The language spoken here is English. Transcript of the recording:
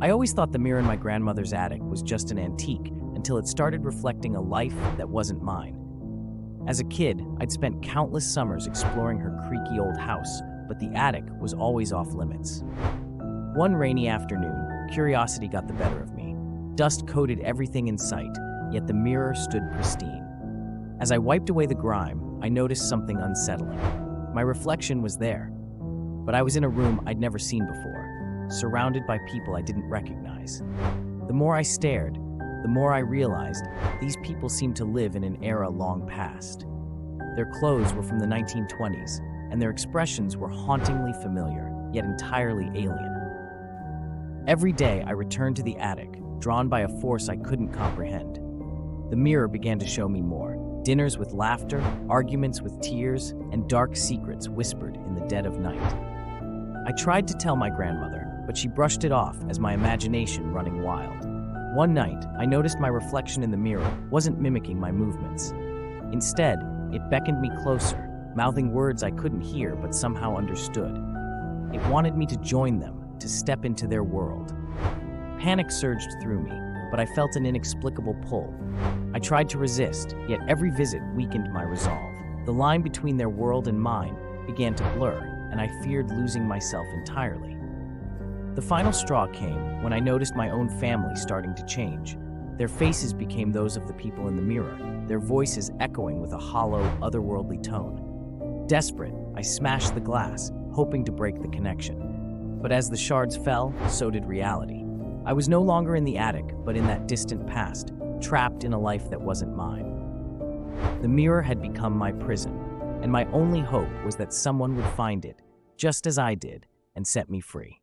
I always thought the mirror in my grandmother's attic was just an antique until it started reflecting a life that wasn't mine. As a kid, I'd spent countless summers exploring her creaky old house, but the attic was always off limits. One rainy afternoon, curiosity got the better of me. Dust coated everything in sight, yet the mirror stood pristine. As I wiped away the grime, I noticed something unsettling. My reflection was there, but I was in a room I'd never seen before, surrounded by people I didn't recognize. The more I stared, the more I realized these people seemed to live in an era long past. Their clothes were from the 1920s, and their expressions were hauntingly familiar, yet entirely alien. Every day I returned to the attic, drawn by a force I couldn't comprehend. The mirror began to show me more. Dinners with laughter, arguments with tears, and dark secrets whispered in the dead of night. I tried to tell my grandmother, but she brushed it off as my imagination running wild. One night, I noticed my reflection in the mirror wasn't mimicking my movements. Instead, it beckoned me closer, mouthing words I couldn't hear but somehow understood. It wanted me to join them, to step into their world. Panic surged through me, but I felt an inexplicable pull. I tried to resist, yet every visit weakened my resolve. The line between their world and mine began to blur, and I feared losing myself entirely. The final straw came when I noticed my own family starting to change. Their faces became those of the people in the mirror, their voices echoing with a hollow, otherworldly tone. Desperate, I smashed the glass, hoping to break the connection. But as the shards fell, so did reality. I was no longer in the attic, but in that distant past, trapped in a life that wasn't mine. The mirror had become my prison, and my only hope was that someone would find it, just as I did, and set me free.